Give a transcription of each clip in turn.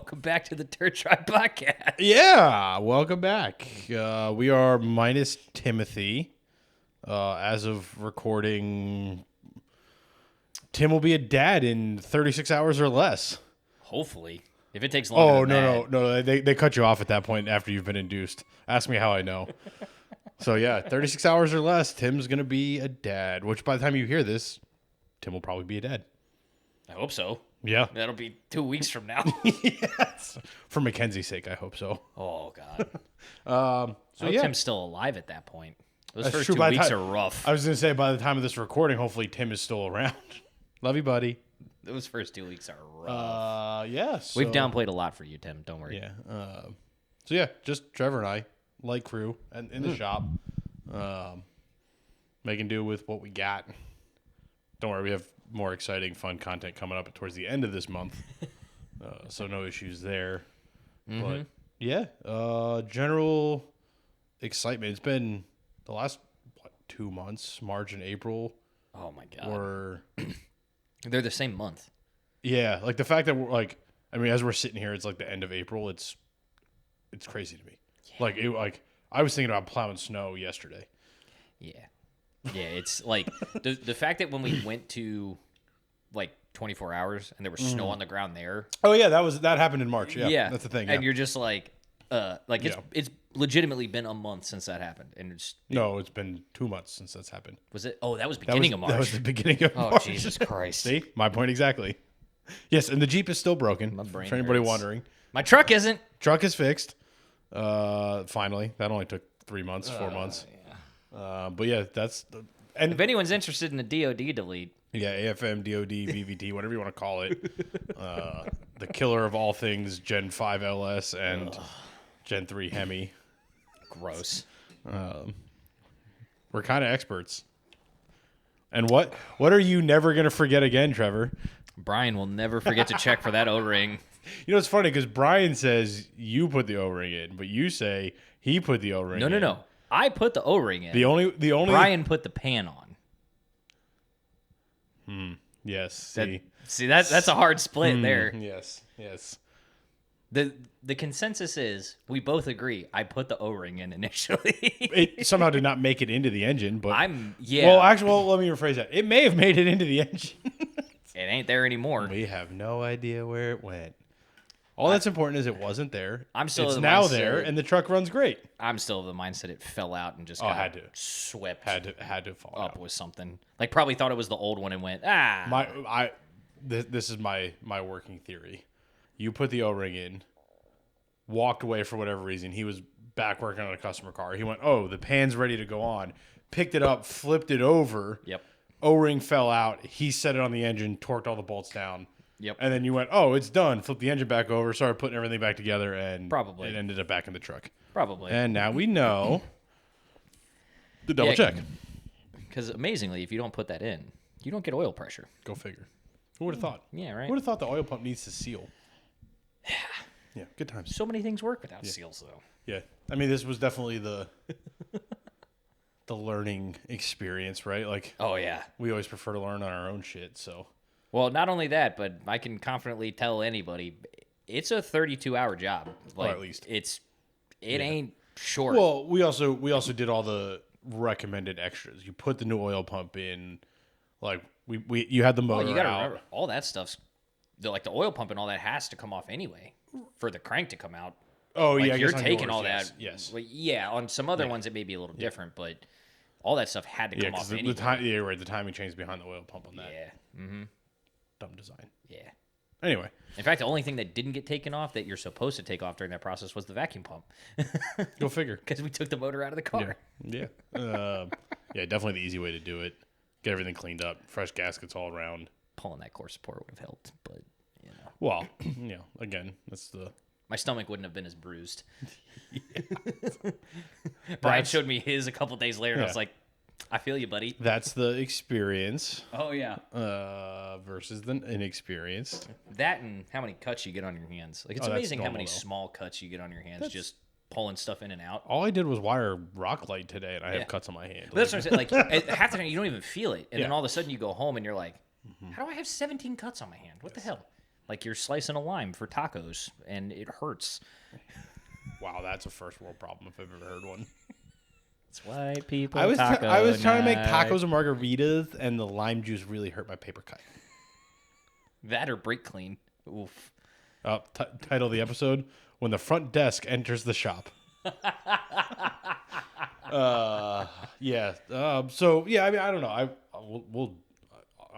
Welcome back to the Dirt Tribe Podcast. Yeah, welcome back. We are minus Timothy. As of recording, Tim will be a dad in 36 hours or less. Hopefully. If it takes longer than that. No. They cut you off at that point after you've been induced. Ask me how I know. So, yeah, 36 hours or less, Tim's going to be a dad, which by the time you hear this, Tim will probably be a dad. I hope so. Yeah. That'll be 2 weeks from now. Yes. For Mackenzie's sake, I hope so. Oh, God. So, I hope yeah. Tim's still alive at that point. Those That's first true. 2 By the weeks time- are rough. I was going to say, by the time of this recording, hopefully Tim is still around. Love you, buddy. Those first 2 weeks are rough. Yes. We've downplayed a lot for you, Tim. Don't worry. Yeah. So yeah, just Trevor and I, light crew, and in the shop, making do with what we got. Don't worry, we have more exciting, fun content coming up towards the end of this month, so no issues there. But yeah, general excitement. It's been the last 2 months, March and April. Oh, my God. Or They're the same month. yeah, like the fact that we're like, I mean, as we're sitting here, it's like the end of April. It's crazy to me. Yeah. Like I was thinking about plowing snow yesterday. Yeah. Yeah, it's like the fact that when we went to like 24 hours and there was snow on the ground there. Oh yeah, that happened in March. Yeah, that's the thing. Yeah. And you're just like it's legitimately been a month since that happened, and it's been 2 months since that's happened. Was it? Oh, that was beginning of March. That was the beginning of March. Oh, Jesus Christ! See, my point exactly. Yes, and the Jeep is still broken. My brain for anybody hurts. wondering, My truck isn't. truck is fixed. Finally, that only took 3 months, 4 months. Yeah. But yeah, that's If anyone's interested in the DOD delete, yeah, AFM, DOD, VVT, whatever you want to call it. The killer of all things Gen 5 LS and Gen 3 Hemi. gross. We're kind of experts. And what are you never going to forget again, Trevor? Brian will never forget to check for that O-ring. You know, it's funny because Brian says you put the O-ring in, but you say he put the O-ring in. No. I put the O-ring in. The only Brian put the pan on. Yes. See, that's a hard split there. Yes. The consensus is we both agree. I put the O-ring in initially. It somehow did not make it into the engine, but Well, let me rephrase that. It may have made it into the engine. It ain't there anymore. We have no idea where it went. All that's important is it wasn't there. I'm still It's of the now mindset- there, and the truck runs great. I'm still of the mindset it fell out and just had to. swept Had to fall up out. with something. Like probably thought it was the old one and went, This is my working theory. You put the O-ring in, walked away for whatever reason. He was back working on a customer car. He went, oh, the pan's ready to go on. Picked it up, flipped it over. Yep. O-ring fell out. He set it on the engine, torqued all the bolts down. Yep. And then you went, oh, it's done. Flipped the engine back over, started putting everything back together, and Probably. it ended up back in the truck. Probably. And now we know to double check. Because amazingly, if you don't put that in, you don't get oil pressure. Go figure. Who would have thought? Yeah, right. Who would have thought the oil pump needs to seal? Yeah, good times. So many things work without seals, though. Yeah, I mean, this was definitely the learning experience, right? Like, Oh, yeah. we always prefer to learn on our own shit. So, Well, not only that, but I can confidently tell anybody it's a 32-hour job. Like, at least. it ain't short. well, we also did all the recommended extras. You put the new oil pump in, like you had the motor Well, you gotta out. remember all that stuff's like the oil pump and all that has to come off anyway for the crank to come out. Oh Like, yeah, I you're guess on taking yours, all yes, that. Yes. Well, yeah, on some other ones it may be a little different, but all that stuff had to Yeah, come because off the anyway. time. Yeah, right. The timing changed behind the oil pump on that. Yeah. Mm-hmm. Dumb design. Yeah. Anyway, In fact, the only thing that didn't get taken off that you're supposed to take off during that process was the vacuum pump. go figure. Because we took the motor out of the car. Yeah. Yeah, definitely the easy way to do it. Get everything cleaned up, fresh gaskets all around. Pulling that core support would have helped, but Well, again, that's the my stomach wouldn't have been as bruised. Brian showed me his a couple days later, and I was like, I feel you, buddy. That's the experience Oh, yeah. versus the inexperience. That and how many cuts you get on your hands. Like, it's Oh, that's amazing how normal, many though. small cuts you get on your hands just pulling stuff in and out. All I did was wire rock light today, and I Yeah. have cuts on my hand. But that's what I'm saying. Like, half the time you don't even feel it. And then Yeah. all of a sudden you go home and you're like, how do I have 17 cuts on my hand? What the hell? like you're slicing a lime for tacos, and it hurts. Wow, that's a first world problem if I've ever heard one. It's white people. I was trying to make night. tacos and margaritas, and the lime juice really hurt my paper cut. That or brake clean. Oof. Title of the episode: When the front desk enters the shop. Yeah. So yeah, I mean, I don't know.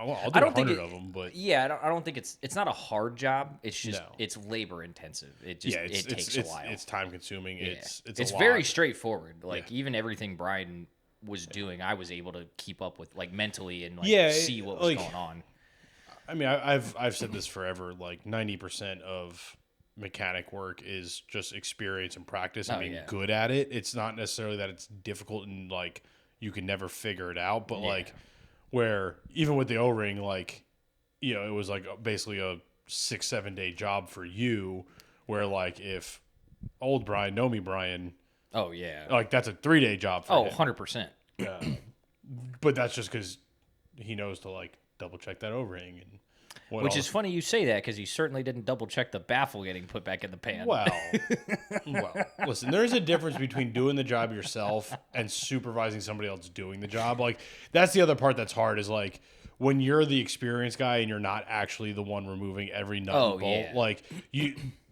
I'll do 100 of them, but yeah, I don't think it's not a hard job. It's just No. it's labor intensive. It takes a while. It's time consuming. Yeah. It's a lot. very straightforward. Like even everything Brian was doing, I was able to keep up with, like, mentally, and see what was going on. I mean, I've said this forever. Like 90% of mechanic work is just experience and practice and being good at it. It's not necessarily that it's difficult and like you can never figure it out, but like where even with the O-ring, like, you know, it was like basically a 6-7 day job for you, where like if old Brian, know me Brian, Oh yeah. like that's a 3-day job for him. 100%. But that's just because he knows to like double check that O-ring and Which is funny you say that, because you certainly didn't double check the baffle getting put back in the pan. Well, listen, there's a difference between doing the job yourself and supervising somebody else doing the job. Like, that's the other part that's hard, is like when you're the experienced guy and you're not actually the one removing every nut and bolt, like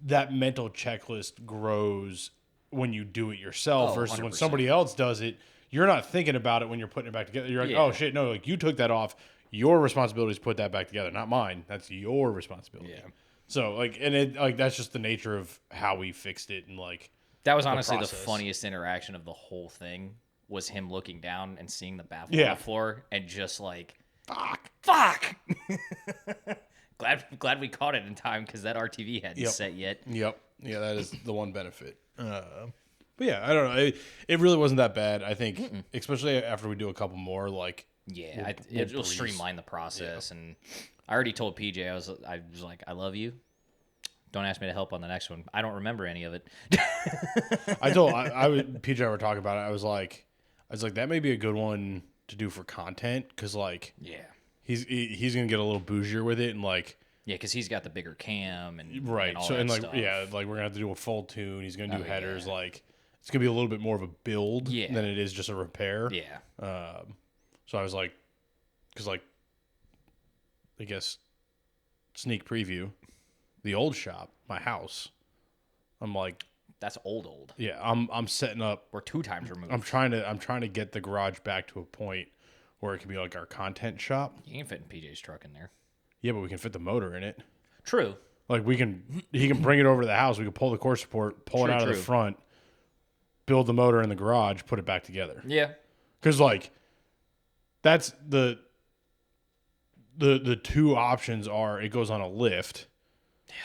that mental checklist grows when you do it yourself versus 100%. when somebody else does it. You're not thinking about it when you're putting it back together. You're like, oh shit, no, like you took that off. Your responsibility is to put that back together, not mine. That's your responsibility. Yeah. So like, and it like that's just the nature of how we fixed it, and like that was honestly the funniest interaction of the whole thing, was him looking down and seeing the baffle on the floor and just like, fuck. Glad we caught it in time, because that RTV hadn't set yet. Yep. Yeah, that is the one benefit. But yeah, I don't know. It really wasn't that bad. I think, especially after we do a couple more, like, it'll streamline the process. And I already told PJ, I was like, I love you. Don't ask me to help on the next one. I don't remember any of it. PJ and I were talking about it. I was like, that may be a good one to do for content, because like, he's gonna get a little bougier with it, and like. Yeah, because he's got the bigger cam and all so that and like stuff. like we're gonna have to do a full tune. He's gonna do headers. Like, it's gonna be a little bit more of a build than it is just a repair. Yeah. So I was like, because like, I guess sneak preview, the old shop, my house. I'm like, that's old. Yeah, I'm setting up. We're 2 times removed. I'm trying to get the garage back to a point where it can be like our content shop. You can fit in PJ's truck in there. Yeah, but we can fit the motor in it. True. Like he can bring it over to the house. We can pull the core support, pull it out of the front, build the motor in the garage, put it back together. Yeah. Because like, that's the 2 options are it goes on a lift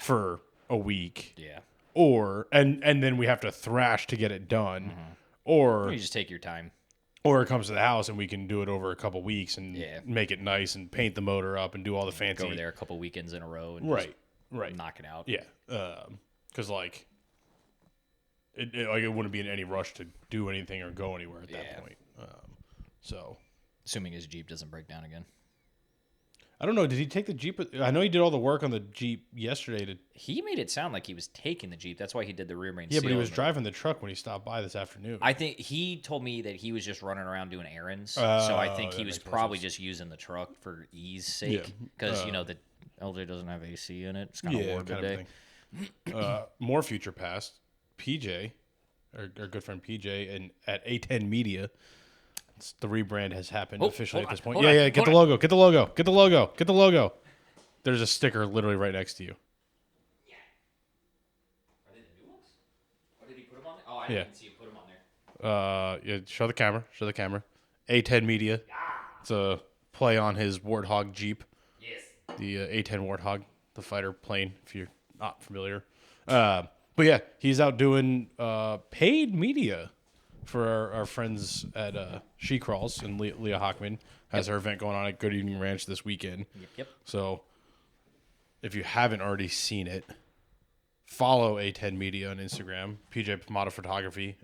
for a week. Yeah. Or and then we have to thrash to get it done. Or you just take your time. Or it comes to the house and we can do it over a couple weeks and make it nice and paint the motor up and do all the fancy. Go over there a couple weekends in a row and right, knock it out. Yeah, because like it wouldn't be in any rush to do anything or go anywhere at that point. So, assuming his Jeep doesn't break down again. I don't know. Did he take the Jeep? I know he did all the work on the Jeep yesterday. He made it sound like he was taking the Jeep. That's why he did the rear range. Yeah, but he was driving the truck when he stopped by this afternoon. I think he told me that he was just running around doing errands. So I think he was probably just using the truck for ease sake. Because, the LJ doesn't have AC in it. It's kind of warm today. More future past, PJ, our good friend PJ, and at A10 Media. The rebrand has happened officially at this point. Get the logo. Get the logo. Get the logo. Get the logo. There's a sticker literally right next to you. Yeah. Are they the new ones? Or did he put them on there? Oh, I didn't see him put them on there. Show the camera. Show the camera. A10 Media. It's a play on his Warthog Jeep. Yes. The A10 Warthog, the fighter plane, if you're not familiar. But yeah, he's out doing paid media for our friends at She Crawls, and Leah Hockman has her event going on at Good Evening Ranch this weekend. Yep. So if you haven't already seen it, follow A10 Media on Instagram. PJ Pomada Photography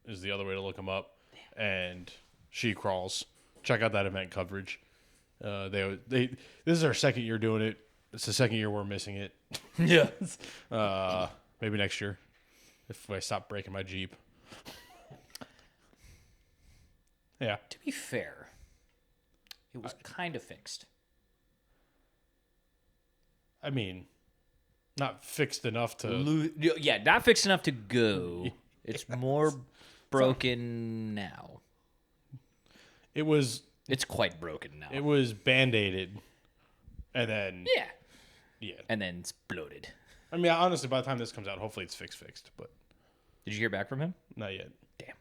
is the other way to look them up. And She Crawls. Check out that event coverage. This is our second year doing it. it's the second year we're missing it. Yeah. Maybe next year if I stop breaking my Jeep. Yeah. To be fair, it was kind of fixed. I mean, not fixed enough to... not fixed enough to go. It's more broken now. It's quite broken now. It was Band-Aided, and then... Yeah. And then exploded. I mean, honestly, by the time this comes out, hopefully it's fixed, but... Did you hear back from him? Not yet. Damn.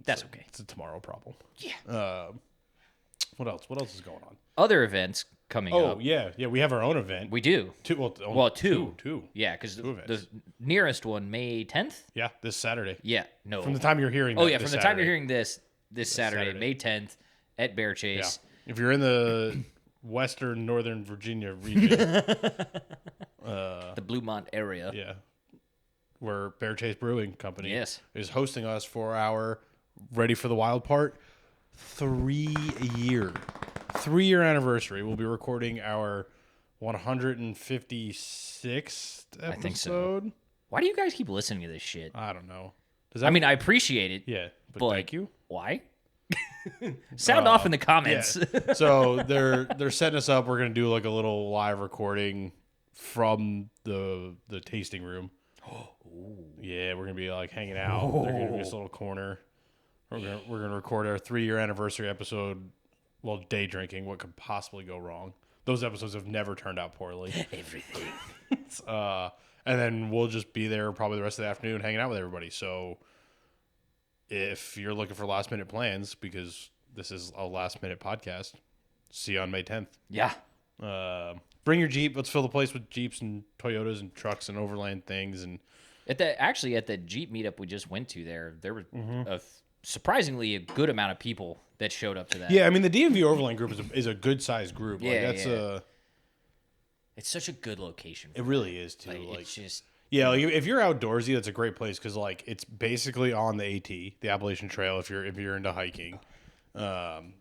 That's okay. It's a tomorrow problem. Yeah. What else? What else is going on? Other events coming up. Oh, yeah. Yeah, we have our own event. We do. Two. Two. Yeah, because the nearest one, May 10th? Yeah, this Saturday. Yeah, no. From the time you're hearing from the time you're hearing this Saturday, May 10th, at Bear Chase. Yeah. If you're in the western Northern Virginia region. The Bluemont area. Yeah. Where Bear Chase Brewing Company is hosting us for our Ready for the Wild part 3-year anniversary. We'll be recording our 156th episode. I think so. Why do you guys keep listening to this shit? I don't know. I appreciate it. Yeah, but thank you. Why? Sound off in the comments. Yeah. So they're setting us up. We're gonna do like a little live recording from the tasting room. Yeah, we're gonna be like hanging out. They're gonna be this little corner. We're gonna record our 3-year anniversary episode. Well, day drinking. What could possibly go wrong? Those episodes have never turned out poorly. Everything. And then we'll just be there probably the rest of the afternoon hanging out with everybody. So if you're looking for last minute plans, because this is a last minute podcast, see you on May 10th. Yeah. Bring your Jeep. Let's fill the place with Jeeps and Toyotas and trucks and overland things. And at the Jeep meetup we just went to, there was surprisingly a good amount of people that showed up to that. Yeah, I mean the DMV Overland group is a good sized group. Yeah, it's such a good location. It really is too. Like it's just if you're outdoorsy, that's a great place because like it's basically on the AT, the Appalachian Trail. If you're into hiking,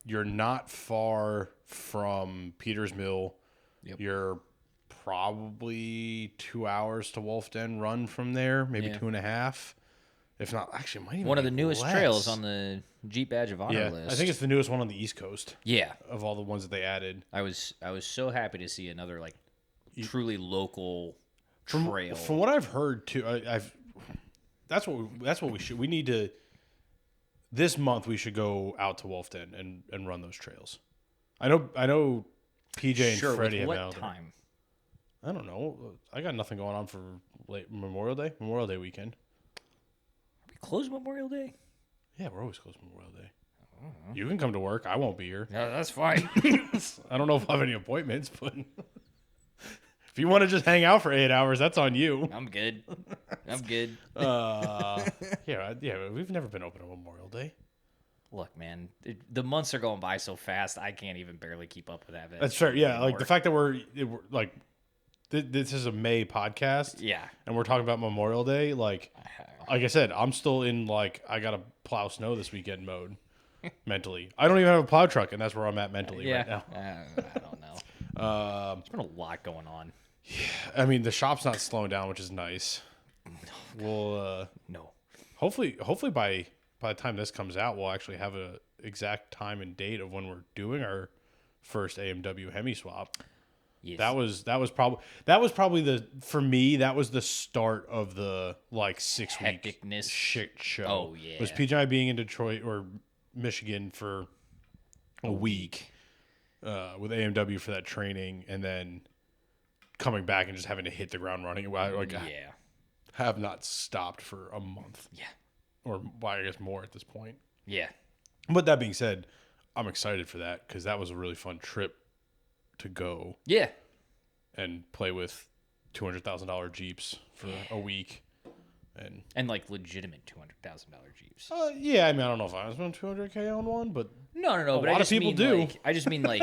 you're not far from Peters Mill. Yep. You're probably 2 hours to Wolf Den run from there, maybe 2.5. If not, actually, it might even one of the be newest less. Trails on the Jeep Badge of Honor list. I think it's the newest one on the East Coast. Yeah, of all the ones that they added, I was so happy to see another like truly local trail. From what I've heard too, that's what we should. We need to. This month we should go out to Wolf Den and run those trails. I know. PJ and Freddie have what time? I don't know. I got nothing going on for late Memorial Day weekend. Are we closed Memorial Day? Yeah, we're always closed Memorial Day. You can come to work. I won't be here. No, that's fine. I don't know if I have any appointments, but if you want to just hang out for 8 hours, that's on you. I'm good. Yeah, we've never been open on Memorial Day. Look, man, the months are going by so fast. I can't even barely keep up with that. That's fair. Yeah, like the fact that we're like, this is a May podcast. Yeah, and we're talking about Memorial Day. Like I said, I'm still in like I gotta plow snow this weekend mode. Mentally, I don't even have a plow truck, and that's where I'm at mentally right now. I don't know. There's been a lot going on. Yeah, I mean the shop's not slowing down, which is nice. We'll hopefully by the time this comes out, we'll actually have a exact time and date of when we're doing our first AMW Hemi swap. Yes. That was probably for me that was the start of the like 6-week shit show. Oh yeah, was PJ and I being in Detroit or Michigan for a week with AMW for that training, and then coming back and just having to hit the ground running. I have not stopped for a month. Yeah. Or I guess more at this point. Yeah. But that being said, I'm excited for that because that was a really fun trip to go. Yeah. And play with $200,000 Jeeps for a week. And like legitimate $200,000 Jeeps. Yeah, I mean, I don't know if I was spending $200K on one, but no. A lot of people do. Like, I just mean like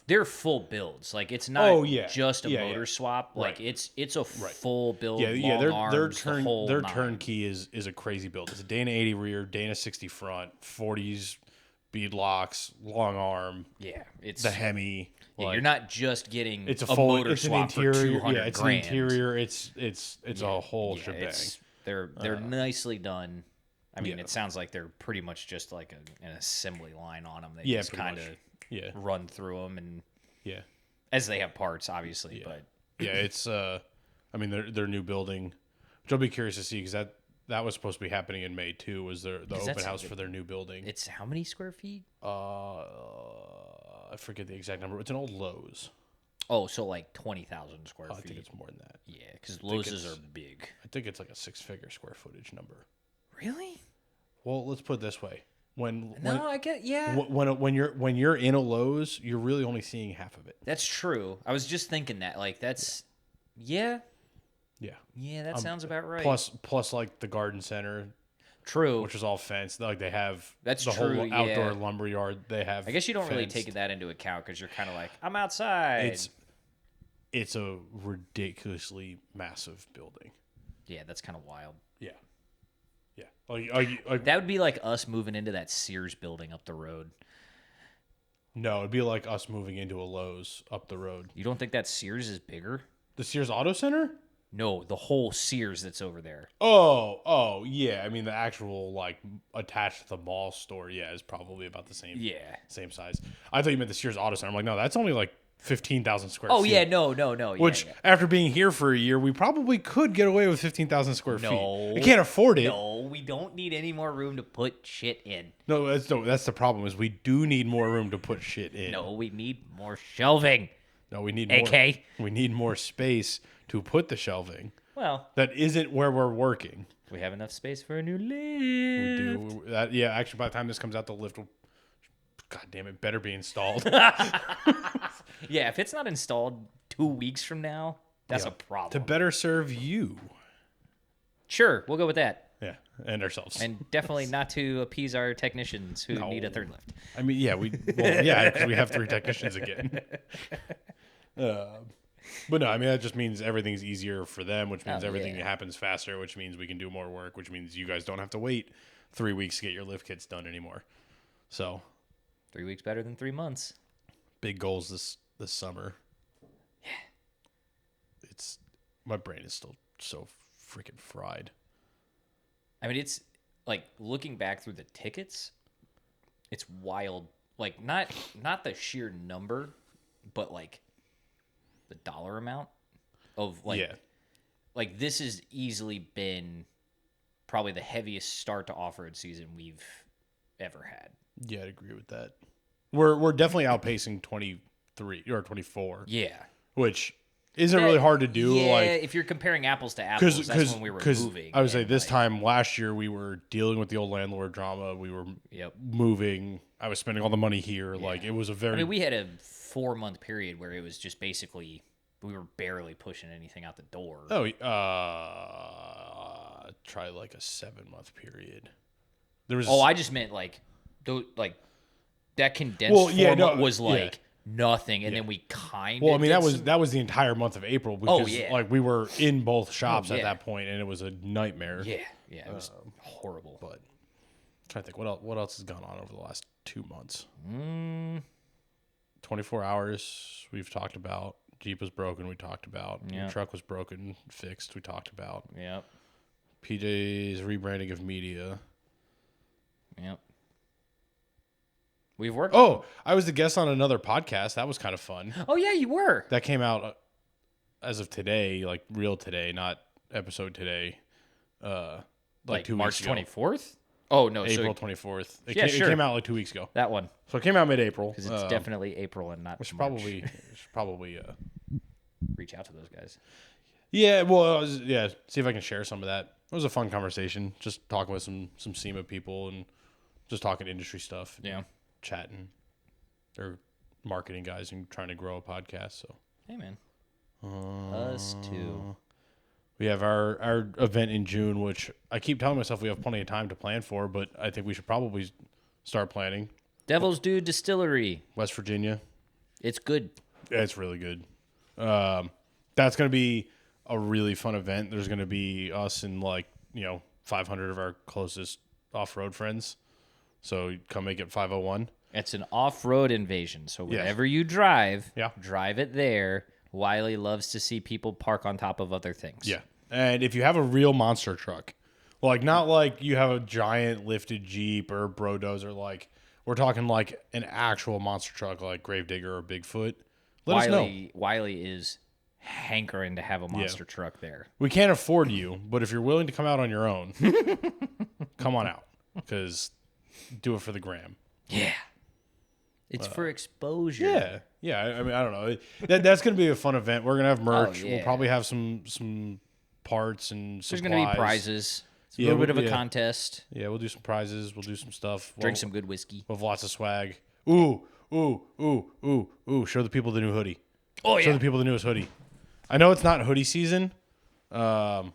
they're full builds. Like it's not just a motor swap. Right. Like it's a full build. Yeah. Their turnkey is a crazy build. It's a Dana 80 rear, Dana 60 front, 40s bead locks, long arm. Yeah, it's the Hemi. Yeah, you're not just getting it's a full, motor it's swap an interior. for 200 Yeah, it's grand. an interior. It's a whole shebang. They're nicely done. I mean, it sounds like they're pretty much just like an assembly line on them. They just kind of run through them and as they have parts, obviously. But it's I mean, their new building, which I'll be curious to see because that was supposed to be happening in May too. Was the open house for their new building? It's how many square feet? I forget the exact number. It's an old Lowe's. Oh, so like 20,000 square feet. I think it's more than that. Yeah, because Lowe's are big. I think it's like a 6-figure square footage number. Really? Well, let's put it this way: when you're in a Lowe's, you're really only seeing half of it. That's true. I was just thinking that. Like that's yeah. That sounds about right. Plus, like the garden center. True. Which is all fenced. Like they have whole outdoor lumber yard. They have. I guess you don't really take that into account because you're kind of like, I'm outside. It's a ridiculously massive building. Yeah, that's kind of wild. Yeah. Like that would be like us moving into that Sears building up the road. No, it'd be like us moving into a Lowe's up the road. You don't think that Sears is bigger? The Sears Auto Center? No, the whole Sears that's over there. Oh, yeah. I mean, the actual, like, attached to the mall store, is probably about the same same size. I thought you meant the Sears Auto Center. I'm like, no, that's only, like, 15,000 square feet. Oh, yeah, no. Which, after being here for a year, we probably could get away with 15,000 square feet. We can't afford it. No, we don't need any more room to put shit in. No, that's the problem, is we do need more room to put shit in. No, we need more shelving. No, we need more. We need more space to put the shelving. Well, that isn't where we're working. We have enough space for a new lift. We do. Actually, by the time this comes out, the lift will, God damn it, better be installed. Yeah, if it's not installed 2 weeks from now, that's a problem. To better serve you. Sure, we'll go with that. Yeah, and ourselves. And definitely not to appease our technicians who need a third lift. I mean, because we have 3 technicians again. But no, I mean, that just means everything's easier for them, which means everything happens faster, which means we can do more work, which means you guys don't have to wait 3 weeks to get your lift kits done anymore. So 3 weeks better than 3 months. Big goals this summer. Yeah. My brain is still so freaking fried. I mean, it's like looking back through the tickets, it's wild. Like not the sheer number, but like the dollar amount of like this has easily been probably the heaviest start to off-road season we've ever had. Yeah, I'd agree with that. We're definitely outpacing 23 or 24. Yeah. Which isn't really hard to do. Yeah, like, if you're comparing apples to apples, that's when we were moving. I would say this time last year we were dealing with the old landlord drama. We were moving. I was spending all the money here. Yeah. Like it was a very. I mean, we had a 4-month period where it was just basically we were barely pushing anything out the door. Oh, try like a 7-month period. There was. I just meant like that condensed form was like. Nothing, and then we kind of. Well, I mean, that was the entire month of April because like we were in both shops at that point, and it was a nightmare. Yeah, it was horrible. But I'm trying to think what else has gone on over the last 2 months. 24 hours we've talked about. Jeep was broken. We talked about. Your truck was broken, fixed. We talked about. Yep. PJ's rebranding of media. Yep. We've worked. Oh, I was the guest on another podcast. That was kind of fun. Oh yeah, you were. That came out as of today, like real today, not episode today. Like 2 March weeks ago. 24th. Oh no, April 24th. It came out like 2 weeks ago. That one. So it came out mid-April. Because it's definitely April and not. We should March. probably reach out to those guys. Yeah, well, see if I can share some of that. It was a fun conversation, just talking with some SEMA people and just talking industry stuff. Yeah. Chatting. They're marketing guys and trying to grow a podcast. So hey, man, us too. We have our event in June, which I keep telling myself we have plenty of time to plan for, but I think we should probably start planning. Devil's Due Distillery, West Virginia. It's good. Yeah, it's really good. That's going to be a really fun event. There's going to be us and 500 of our closest off-road friends. So come make it 501. It's an off-road invasion. So Yes. wherever you drive, Yeah. drive it there. Wiley loves to see people park on top of other things. Yeah. And if you have a real monster truck, like not like you have a giant lifted Jeep or Brodozer, like we're talking like an actual monster truck like Gravedigger or Bigfoot, let us know. Wiley is hankering to have a monster truck there. We can't afford you, but if you're willing to come out on your own, come on out because do it for the gram. Yeah. It's for exposure. Yeah. Yeah. I mean, I don't know. That's going to be a fun event. We're going to have merch. yeah. We'll probably have some parts and supplies. There's going to be prizes. It's a little bit of a contest. Yeah, we'll do some prizes. We'll do some stuff. Drink some good whiskey. We'll have lots of swag. Ooh. Show the people the new hoodie. Oh, yeah. Show the people the newest hoodie. I know it's not hoodie season, but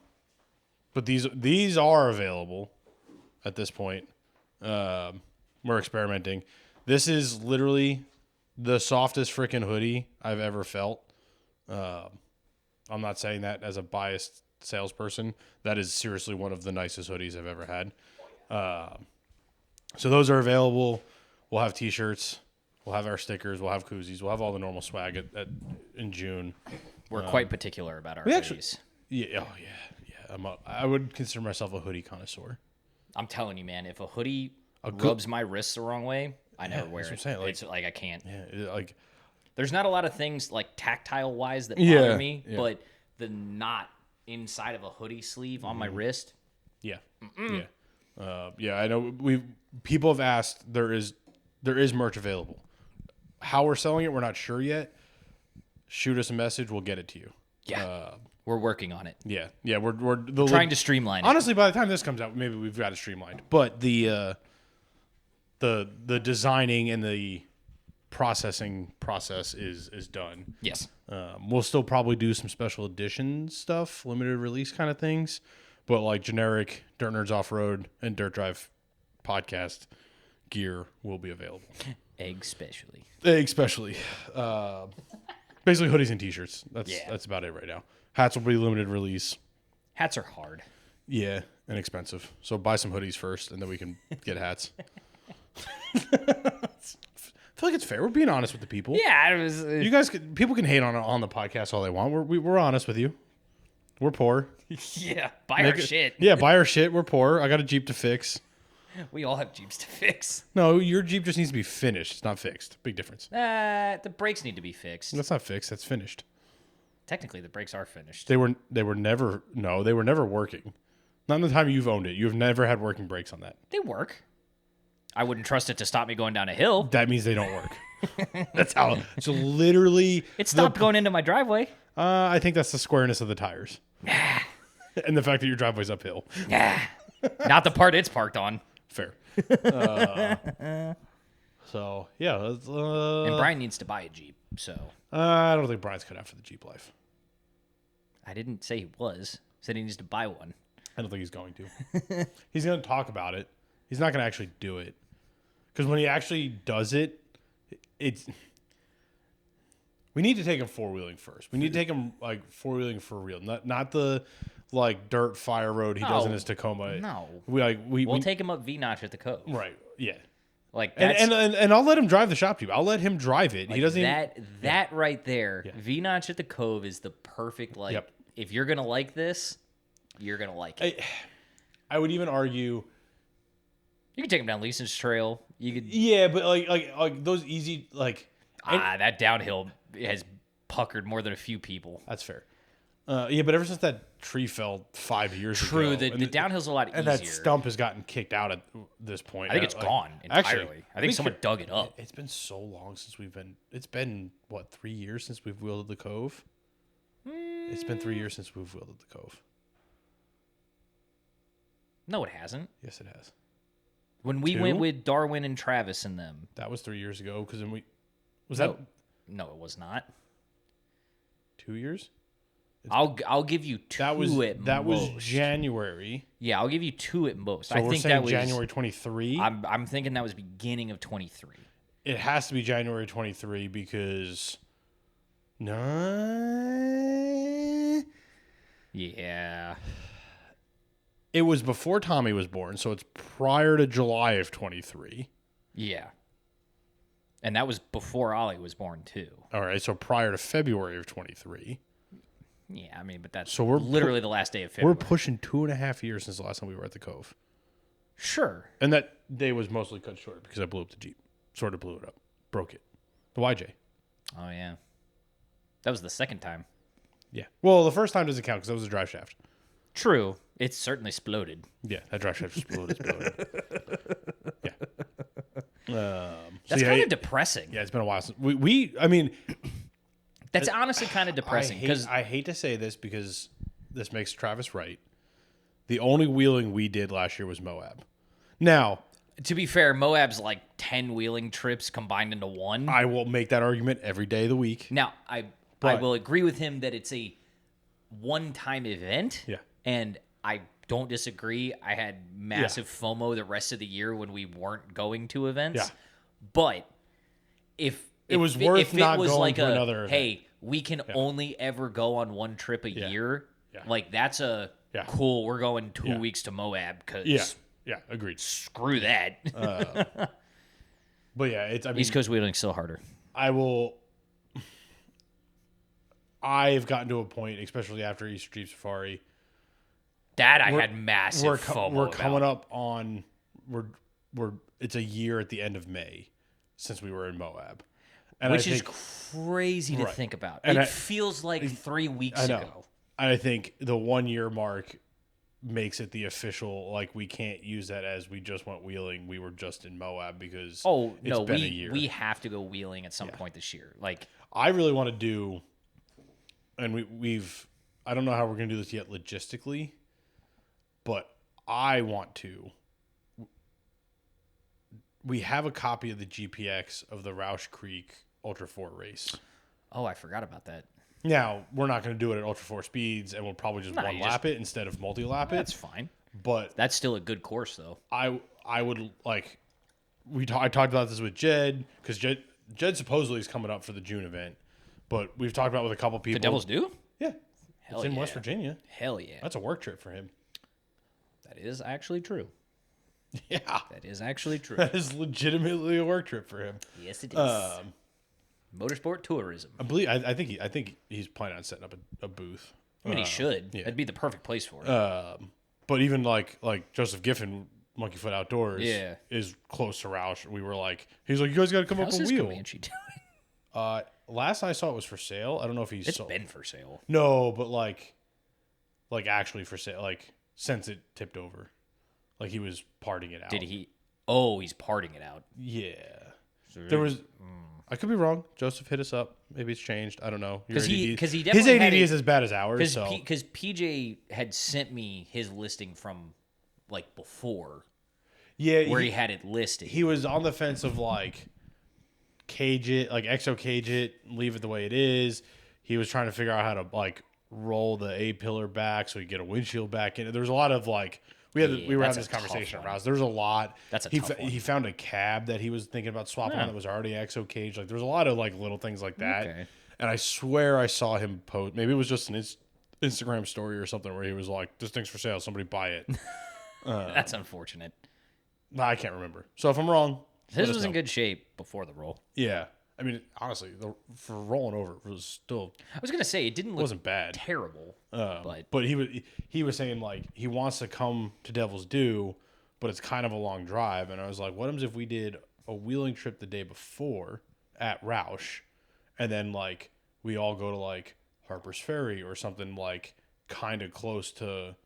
these are available at this point. We're experimenting. This is literally the softest freaking hoodie I've ever felt. I'm not saying that as a biased salesperson. That is seriously one of the nicest hoodies I've ever had. So those are available. We'll have T-shirts. We'll have our stickers. We'll have koozies. We'll have all the normal swag in June. We're quite particular about our hoodies. I would consider myself a hoodie connoisseur. I'm telling you, man, if a hoodie rubs my wrists the wrong way, I never wear it. That's what I'm saying. It's like I can't. Yeah, There's not a lot of things like tactile wise that bother me, but the knot inside of a hoodie sleeve on my wrist. Yeah. I know people have asked. There is merch available. How we're selling it, we're not sure yet. Shoot us a message, we'll get it to you. Yeah, we're working on it. Yeah. We're trying to streamline it. Honestly, by the time this comes out, maybe we've got it streamlined. But the designing and the processing process is done. Yes. We'll still probably do some special edition stuff, limited release kind of things, but like generic Dirt Nerds Off-Road and Dirt Drive podcast gear will be available. Egg especially. Basically hoodies and T-shirts. That's about it right now. Hats will be limited release. Hats are hard. Yeah, and expensive. So buy some hoodies first, and then we can get hats. I feel like it's fair. We're being honest with the people. Yeah, it was. You guys, people can hate on the podcast all they want. We're honest with you. We're poor. Yeah, buy our shit. Yeah, buy our shit. We're poor. I got a Jeep to fix. We all have Jeeps to fix. No, your Jeep just needs to be finished. It's not fixed. Big difference. The brakes need to be fixed. That's not fixed. That's finished. Technically, the brakes are finished. They were never working. Not in the time you've owned it. You've never had working brakes on that. They work. I wouldn't trust it to stop me going down a hill. That means they don't work. That's how. So literally, it stopped going into my driveway. I think that's the squareness of the tires. And the fact that your driveway's uphill. Not the part it's parked on. Fair. So yeah, and Brian needs to buy a Jeep. So I don't think Brian's cut out for the Jeep life. I didn't say he was. I said he needs to buy one. I don't think he's going to. He's going to talk about it. He's not going to actually do it. Because when he actually does it, we need to take him four-wheeling first. We need to take him like four-wheeling for real, not the like dirt fire road he does in his Tacoma. No, we'll take him up V-notch at the Cove. Right? Yeah. Like that's, and I'll let him drive the shop Jeep. I'll let him drive it. Like he doesn't that right there. Yeah. V-notch at the Cove is the perfect If you're gonna like this, you're gonna like it. I would even argue. You can take him down Leeson's Trail. You could. Yeah, but like those easy that downhill has puckered more than a few people. That's fair. Yeah, but ever since that tree fell 5 years ago. True, the downhill's a lot easier. And that stump has gotten kicked out at this point. I think it's gone entirely. Actually, I think someone dug it up. It's been so long since it's been, 3 years since we've wielded the Cove? It's been 3 years since we've wielded the Cove. No, it hasn't. Yes, it has. When we went with Darwin and Travis and them. That was 3 years ago, because then No, it was not. 2 years? I'll give you two at most. That was January. Yeah, I'll give you two at most. So I think that was January 23. I'm thinking that was beginning of 23. It has to be January 23 because Yeah. It was before Tommy was born, so it's prior to July of 23. Yeah. And that was before Ollie was born, too. All right, so prior to February of 23. Yeah, I mean, but that's So we're literally the last day of February. We're pushing 2.5 years since the last time we were at the Cove. Sure. And that day was mostly cut short because I blew up the Jeep. Sort of blew it up. Broke it. The YJ. Oh, yeah. That was the second time. Yeah. Well, the first time doesn't count because that was a drive shaft. True. It certainly exploded. Yeah, that drive shaft just exploded. Yeah. That's kind of depressing. Yeah, it's been a while since I mean, that's honestly kind of depressing because I hate to say this because this makes Travis right. The only wheeling we did last year was Moab. Now, to be fair, Moab's like 10 wheeling trips combined into one. I will make that argument every day of the week. Now, I will agree with him that it's a one-time event. Yeah. And I don't disagree. I had massive FOMO the rest of the year when we weren't going to events. Yeah. But if it was worth not going like to another event. Hey, we can only ever go on one trip a year. Yeah. Like that's cool. We're going 2 weeks to Moab because agreed. Screw that. But yeah, it's East Coast wheeling's still harder. I've gotten to a point, especially after Easter Jeep Safari. That I had massive FOMO We're about. coming up on it's a year at the end of May since we were in Moab. And Which is crazy to think about. And it feels like 3 weeks ago. I think the 1 year mark makes it the official, like we can't use that as we just went wheeling. We were just in Moab because it's been a year. We have to go wheeling at some point this year. Like I really want to do, and I don't know how we're going to do this yet logistically, but I want to. We have a copy of the GPX of the Roush Creek Ultra 4 race. Oh, I forgot about that. Now, we're not going to do it at Ultra 4 speeds, and we'll probably just one-lap it instead of multi-lap it. That's fine. But that's still a good course, though. I would, like... I talked about this with Jed, because Jed supposedly is coming up for the June event, but we've talked about it with a couple people. The Devils do? Yeah. It's in West Virginia. Hell yeah. That's a work trip for him. That is actually true. Yeah. That is actually true. That is legitimately a work trip for him. Yes, it is. Motorsport tourism. I think he's planning on setting up a booth. I mean, he should. Yeah. That'd be the perfect place for it. But even like Joseph Giffen, Monkey Foot Outdoors, is close to Roush. We were like, he's like, you guys got to come up and wheel. Comanche doing? Last I saw it was for sale. I don't know if he's. It's been for sale. No, but like actually for sale. Like since it tipped over, like he was parting it out. Did he? Oh, he's parting it out. Yeah. There was. I could be wrong. Joseph hit us up. Maybe it's changed. I don't know. Because he definitely his ADD is as bad as ours. Because PJ had sent me his listing from like before. Yeah, where he had it listed. He was on the fence of like cage it, like exo cage it, leave it the way it is. He was trying to figure out how to like roll the A pillar back so he could get a windshield back in it. There was a lot of like. We were having this conversation around. There's a lot. That's a tough one. He found a cab that he was thinking about swapping on that was already exo cage. Like there's a lot of like little things like that. Okay. And I swear I saw him post. Maybe it was just an Instagram story or something where he was like, "This thing's for sale. Somebody buy it." That's unfortunate. I can't remember. So if I'm wrong, his was in good shape before the roll. Yeah. I mean, honestly, for rolling over, it was still. I was gonna say it wasn't bad, terrible, but he was saying like he wants to come to Devil's Due, but it's kind of a long drive, and I was like, what happens if we did a wheeling trip the day before at Roush, and then like we all go to like Harper's Ferry or something like kind of close to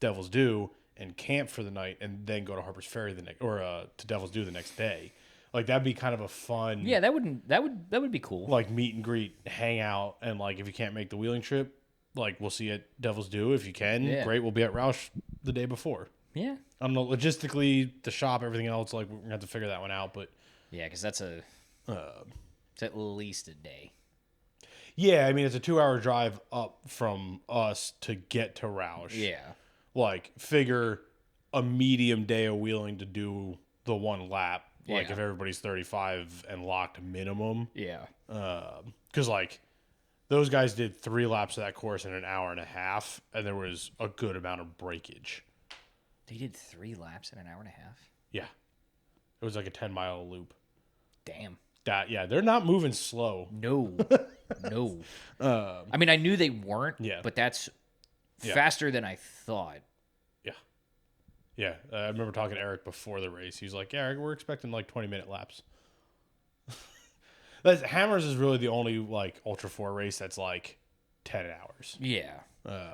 Devil's Due and camp for the night, and then go to Harper's Ferry to Devil's Due the next day. Like that'd be kind of a fun. Yeah, that would be cool. Like meet and greet, hang out, and like if you can't make the wheeling trip, like we'll see you at Devil's Due. If you can, great. We'll be at Roush the day before. Yeah. I don't know logistically, the shop, everything else. Like we're gonna have to figure that one out. But yeah, because that's it's at least a day. Yeah, I mean it's a 2-hour drive up from us to get to Roush. Yeah. Like figure a medium day of wheeling to do the one lap. Like if everybody's 35 and locked minimum. Yeah. Because like Those guys did 3 laps of that course in an hour and a half, and there was a good amount of breakage. They did 3 laps in an hour and a half? Yeah. It was like a 10-mile loop. Damn. They're not moving slow. No. No. I mean, I knew they weren't, but that's faster than I thought. Yeah. Yeah. I remember talking to Eric before the race. He was like, yeah, we're expecting like 20-minute laps. Hammers is really the only like Ultra 4 race that's like 10 hours. Yeah.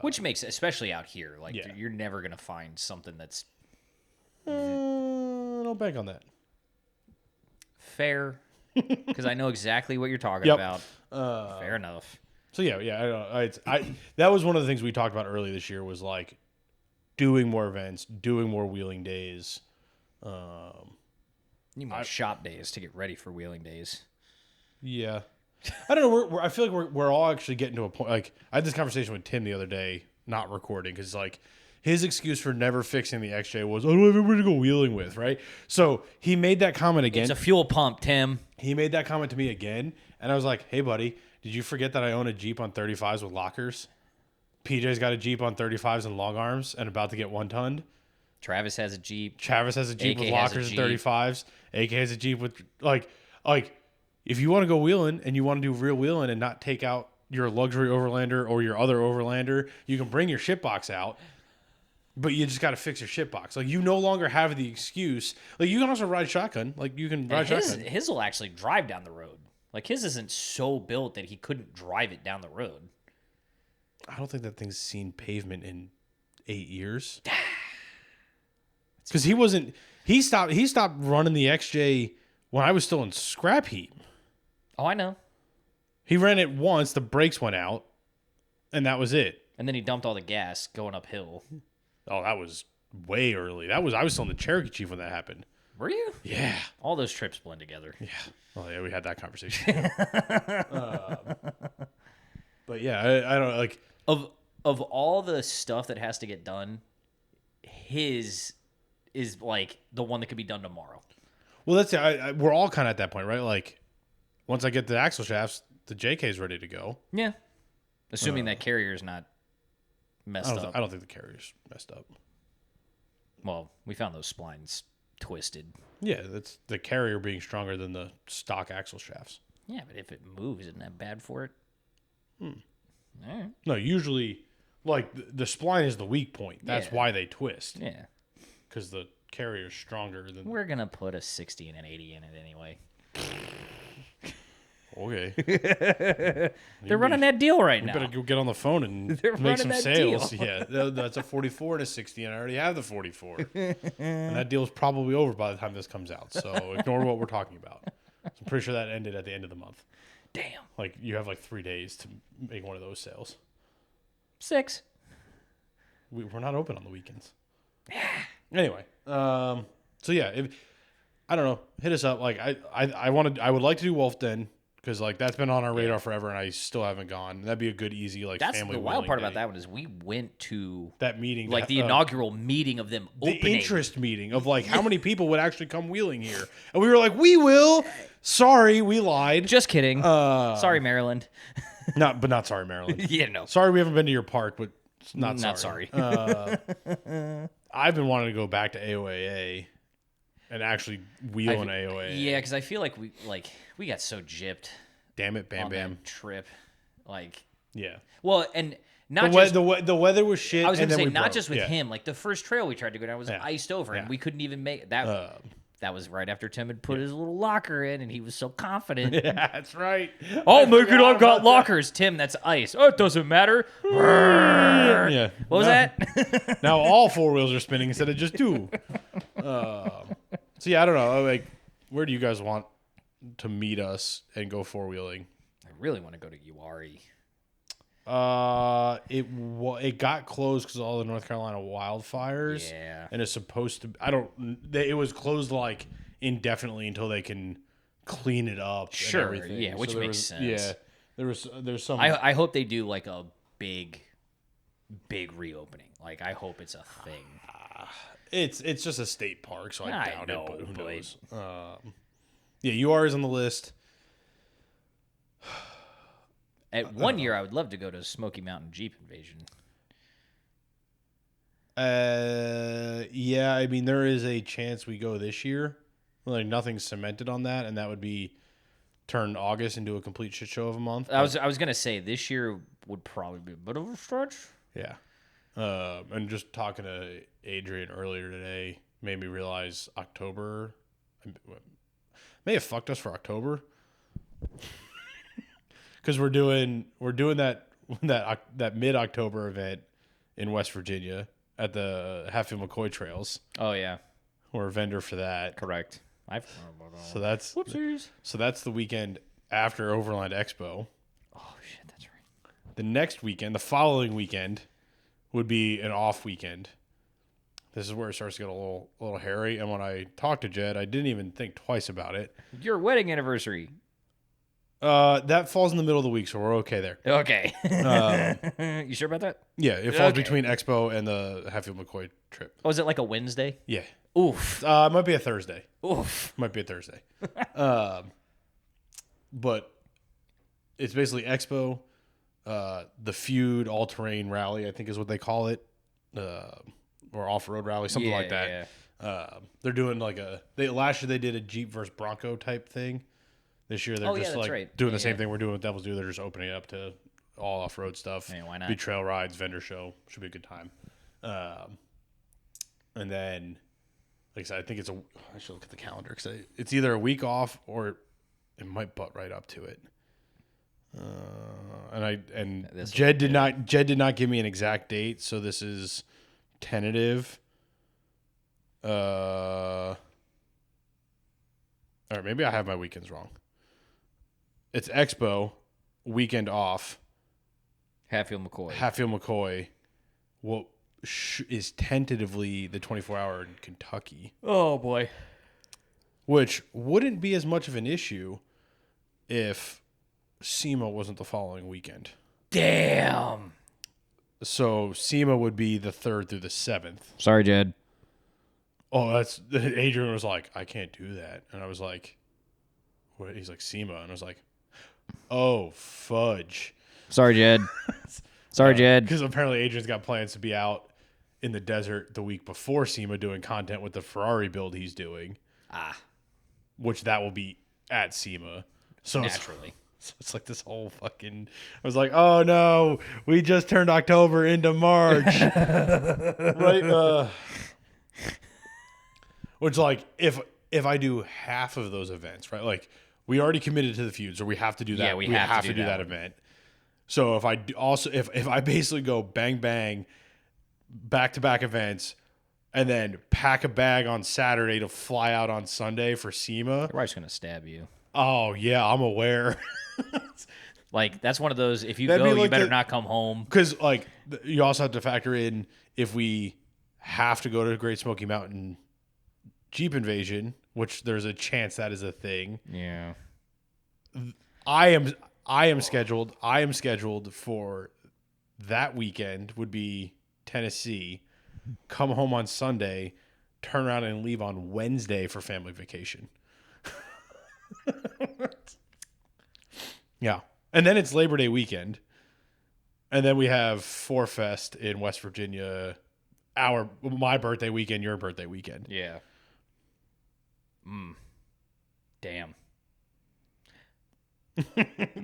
Which makes, especially out here, like you're never going to find something that's... Don't bank on that. Fair. Because I know exactly what you're talking about. Fair enough. So that was one of the things we talked about early this year was like doing more events, doing more wheeling days. Need more shop days to get ready for wheeling days. Yeah. I don't know. I feel like we're all actually getting to a point. Like I had this conversation with Tim the other day, not recording, because like his excuse for never fixing the XJ was, I don't have anybody to go wheeling with, right? So he made that comment again. It's a fuel pump, Tim. He made that comment to me again, and I was like, hey, buddy, did you forget that I own a Jeep on 35s with lockers? PJ's got a Jeep on 35s and long arms and about to get 1-tonned. Travis has a Jeep. With lockers and 35s. AK has a Jeep with, like, if you want to go wheeling and you want to do real wheeling and not take out your luxury Overlander or your other Overlander, you can bring your shit box out, but you just got to fix your shit box. Like, you no longer have the excuse. Like, you can also ride shotgun. Like, you can ride shotgun. His will actually drive down the road. Like, his isn't so built that he couldn't drive it down the road. I don't think that thing's seen pavement in 8 years. Because he stopped running the XJ when I was still in scrap heat. Oh, I know. He ran it once, the brakes went out, and that was it. And then he dumped all the gas going uphill. Oh, that was way early. I was still in the Cherokee Chief when that happened. Were you? Yeah. All those trips blend together. Yeah. Oh, yeah, we had that conversation. But yeah, I don't like of all the stuff that has to get done, his is like the one that could be done tomorrow. Well, we're all kind of at that point, right? Like, once I get the axle shafts, the JK is ready to go. Yeah. Assuming that carrier's not messed up. I don't think the carrier's messed up. Well, we found those splines twisted. Yeah, that's the carrier being stronger than the stock axle shafts. Yeah, but if it moves, isn't that bad for it? All right. No, usually, like, the spline is the weak point. That's why they twist. Yeah. Because the carrier's stronger than... We're going to put a 60 and an 80 in it anyway. Okay. They're running that deal right now. You better go get on the phone and make some sales. Yeah, that's a 44 and a 60, and I already have the 44. And that deal's probably over by the time this comes out, so ignore what we're talking about. So I'm pretty sure that ended at the end of the month. Damn. Like, you have like 3 days to make one of those sales. 6. We're not open on the weekends. Anyway, so yeah, I don't know, hit us up. Like, I would like to do Wolf Den. Because, like, that's been on our radar forever, and I still haven't gone. That'd be a good, easy, like, that's family. The wild part about that one is we went to that meeting, like the inaugural meeting of them opening. The interest meeting of, like, how many people would actually come wheeling here. And we were like, we will. Sorry, we lied. Just kidding. Sorry, Maryland. Not sorry, Maryland. Yeah, no. Sorry we haven't been to your park, but not sorry. I've been wanting to go back to AOAA and actually wheel in AOAA. Yeah, because I feel like we got so gypped. Damn it, Bam on Bam. That trip. Like, yeah. Well, and not the weather was shit. I was going to say, not broke. just with him. Like, the first trail we tried to go down was iced over, and Yeah. we couldn't even make that. That was right after Tim had put his little locker in, and he was so confident. Yeah, that's right. Oh, my God, I've got lockers. Tim, that's ice. Oh, it doesn't matter. Yeah. What was that? Now all 4 wheels are spinning instead of just 2. So, yeah, I don't know. Like, where do you guys want to meet us and go 4-wheeling? I really want to go to Uwari. It got closed because of all the North Carolina wildfires. Yeah. And it's supposed to... it was closed, like, indefinitely until they can clean it up. Sure, and everything. yeah, which makes sense. Yeah. There's some... I hope they do, like, a big reopening. Like, I hope it's a thing. It's just a state park, so I doubt know, it, but who knows? Yeah, UR is on the list. At one year, I would love to go to Smoky Mountain Jeep Invasion. Yeah, I mean, there is a chance we go this year. Like, nothing's cemented on that, and that would be turn August into a complete shit show of a month. I was gonna say this year would probably be a bit of a stretch. Yeah. And just talking to Adrian earlier today made me realize October may have fucked us for October. Because we're doing that mid-October event in West Virginia at the Hatfield McCoy Trails. Oh yeah, We're a vendor for that. correct. So that's whoopsies. So that's the weekend after Overland Expo. Oh shit, that's right. The next weekend, the following weekend, would be an off weekend. This is where it starts to get a little hairy. And when I talked to Jed, I didn't even think twice about it. Your wedding anniversary. That falls in the middle of the week, so we're okay there. Okay. You sure about that? Yeah, it falls Okay. between Expo and the Hatfield McCoy trip. Oh, is it like a Wednesday? Yeah. Oof. It might be a Thursday. Oof. Might be a Thursday. But it's basically Expo, the Feud all-terrain rally, I think is what they call it, or off-road rally, something like that. Yeah. They're doing like last year they did a Jeep versus Bronco type thing. This year they're just like right. doing the same thing we're doing with Devil's Due. They're just opening it up to all off-road stuff. Yeah, why not? Be trail rides, vendor show. Should be a good time. And then, like I said, I think I should look at the calendar because it's either a week off or it might butt right up to it. And Jed did not give me an exact date, so this is tentative. Or maybe I have my weekends wrong. It's Expo, weekend off. Hatfield McCoy. Hatfield McCoy. What is tentatively the 24-hour in Kentucky. Oh boy. Which wouldn't be as much of an issue if SEMA wasn't the following weekend. Damn. So SEMA would be the 3rd through the 7th. Sorry, Jed. Oh, Adrian was like, I can't do that. And I was like, what? He's like, SEMA. And I was like, oh, fudge. Sorry, Jed. Sorry, Jed. Because apparently Adrian's got plans to be out in the desert the week before SEMA doing content with the Ferrari build he's doing. Which that will be at SEMA. So Naturally. It's like this whole fucking... I was like, oh, no. We just turned October into March. Right? Which, like, if I do half of those events, right? Like, we already committed to the Feuds, or we have to do that. Yeah, we have to do that event. So if I if I basically go bang bang, back-to-back events, and then pack a bag on Saturday to fly out on Sunday for SEMA. Your wife's gonna stab you. Oh yeah, I'm aware. Like that's one of those. If you That'd go, be like you better not come home. Because like you also have to factor in if we have to go to Great Smoky Mountain Jeep Invasion, which there's a chance that is a thing. Yeah. I am scheduled for that weekend would be Tennessee, come home on Sunday, turn around and leave on Wednesday for family vacation. Yeah. And then it's Labor Day weekend. And then we have Four Fest in West Virginia, my birthday weekend, your birthday weekend. Yeah. Damn.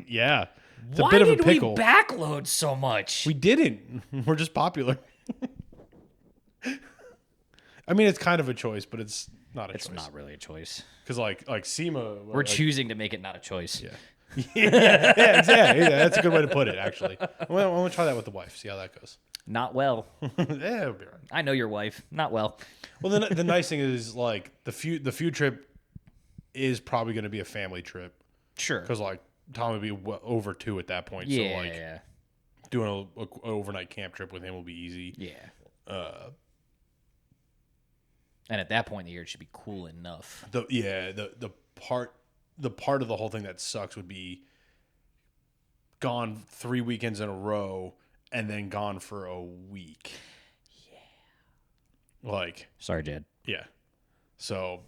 Yeah. It's Why a bit of a did pickle. we backload so much? We didn't. We're just popular. I mean, it's kind of a choice, but it's not a choice. It's not really a choice. Because like SEMA, We're choosing to make it not a choice. Yeah. yeah, that's a good way to put it. Actually, I want to try that with the wife. See how that goes. Not well. Yeah, it'll be right. I know your wife. Not well. Well, the nice thing is like the feud trip is probably going to be a family trip. Sure. Because like Tom would be over 2 at that point. Yeah. So like doing an overnight camp trip with him will be easy. Yeah. And at that point in the year, it should be cool enough. The part of the whole thing that sucks would be gone 3 weekends in a row and then gone for a week. Yeah. Like. Sorry, Jed. Yeah. So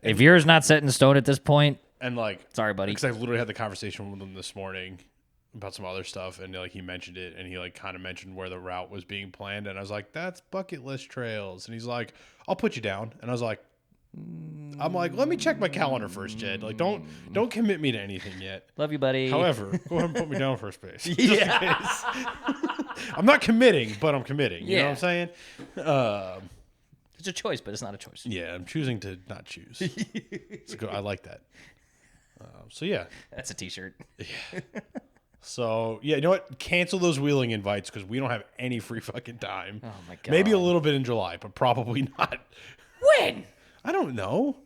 if yours not set in stone at this point, and like, sorry, buddy. Because I literally had the conversation with them this morning, about some other stuff, and like he mentioned it, and he like kind of mentioned where the route was being planned, and I was like, that's bucket list trails, and he's like, I'll put you down, and I was like, let me check my calendar first, Jed. Like, don't commit me to anything yet. Love you, buddy. However, go ahead and put me down for a space. Yeah. I'm not committing, but I'm committing. You know what I'm saying? It's a choice, but it's not a choice. Yeah, I'm choosing to not choose. It's good. I like that. So yeah, that's a T-shirt. Yeah. So yeah, you know what? Cancel those wheeling invites because we don't have any free fucking time. Oh my god. Maybe a little bit in July, but probably not. When? I don't know.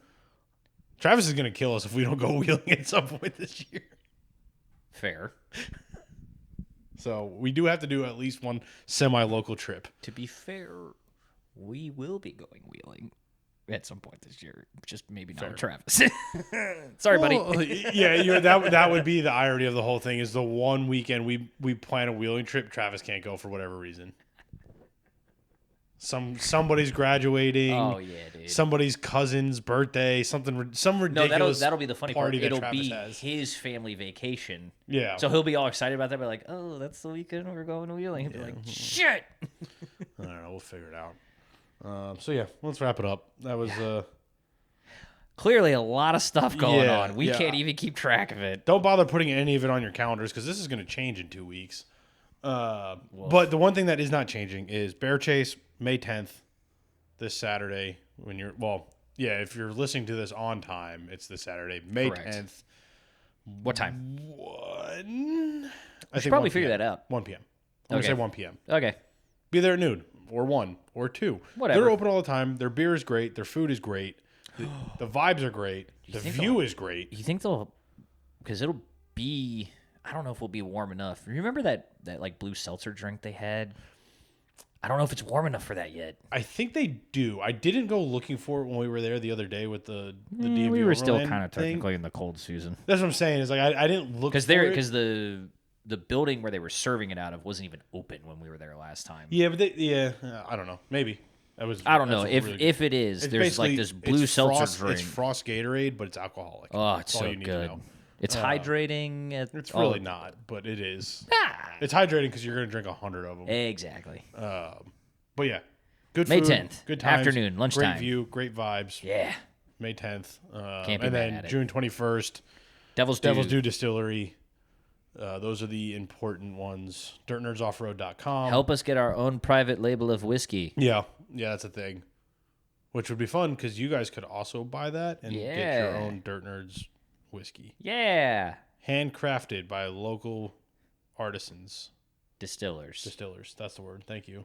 Travis is gonna kill us if we don't go wheeling at some point this year. Fair. So we do have to do at least one semi-local trip. To be fair, we will be going wheeling at some point this year. Just maybe not with Travis. Sorry, buddy. Yeah, that would be the irony of the whole thing is the one weekend we plan a wheeling trip, Travis can't go for whatever reason. Somebody's graduating. Oh yeah, dude. Somebody's cousin's birthday. Some ridiculous. That'll be the funny part. It'll be his family vacation. Yeah. So he'll be all excited about that. But like, oh, that's the weekend we're going wheeling. He'll be like, shit. I don't know. We'll figure it out. So yeah, let's wrap it up. That was clearly a lot of stuff going on. We can't even keep track of it. Don't bother putting any of it on your calendars because this is going to change in 2 weeks. But the one thing that is not changing is Bear Chase May 10th, this Saturday. If you're listening to this on time, it's this Saturday, May 10th. What time? I should probably figure that out. 1 p.m. I'm going to say 1 p.m. Okay. Be there at noon or 1 or 2. Whatever. They're open all the time. Their beer is great. Their food is great. The vibes are great. The view is great. You think they'll... Because it'll be... I don't know if it'll be warm enough. Remember that like blue seltzer drink they had? I don't know if it's warm enough for that yet. I think they do. I didn't go looking for it when we were there the other day with the DMV. We were still Overland kind of thing. technically in the cold season. That's what I'm saying. Is like I didn't look because the building where they were serving it out of wasn't even open when we were there last time. Yeah, but I don't know. Maybe I don't know if it is. There's like this blue seltzer drink. It's Frost Gatorade, but it's alcoholic. Oh, it's so good. It's hydrating. It's really not, but it is. It's hydrating because you're going to drink 100 of them. Exactly. But yeah, good May food, 10th, good times, afternoon, lunchtime. Great view, great vibes. Yeah. May 10th. Can't be and mad then at it. June 21st, Devil's Dew Distillery. Those are the important ones. DirtNerdsOffroad.com. Help us get our own private label of whiskey. Yeah, that's a thing. Which would be fun because you guys could also buy that and get your own Dirt Nerds whiskey. Yeah. Handcrafted by local artisans. Distillers. That's the word. Thank you.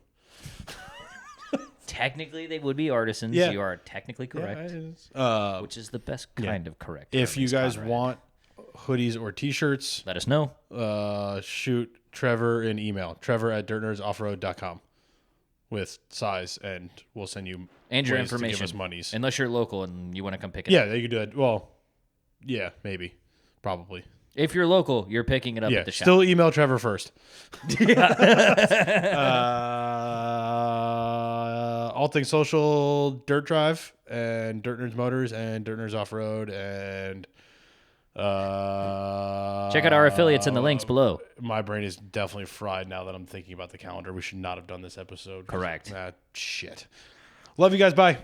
Technically, they would be artisans. Yeah. You are technically correct. Yeah, which is the best kind of correct. If you guys want hoodies or t-shirts, let us know. Shoot Trevor an email. Trevor@DirtNerdsOffroad.com with size, and we'll send you and your ways information. to give us monies. Unless you're local and you want to come pick it up. Yeah, you could do it. Well, yeah, maybe. Probably. If you're local, you're picking it up at the shop. Still email Trevor first. All Things Social, Dirt Drive, and Dirt Nerds Motors, and Dirt Nerds Off-Road, and... check out our affiliates in the links below. My brain is definitely fried now that I'm thinking about the calendar. We should not have done this episode. Correct. Shit. Love you guys. Bye.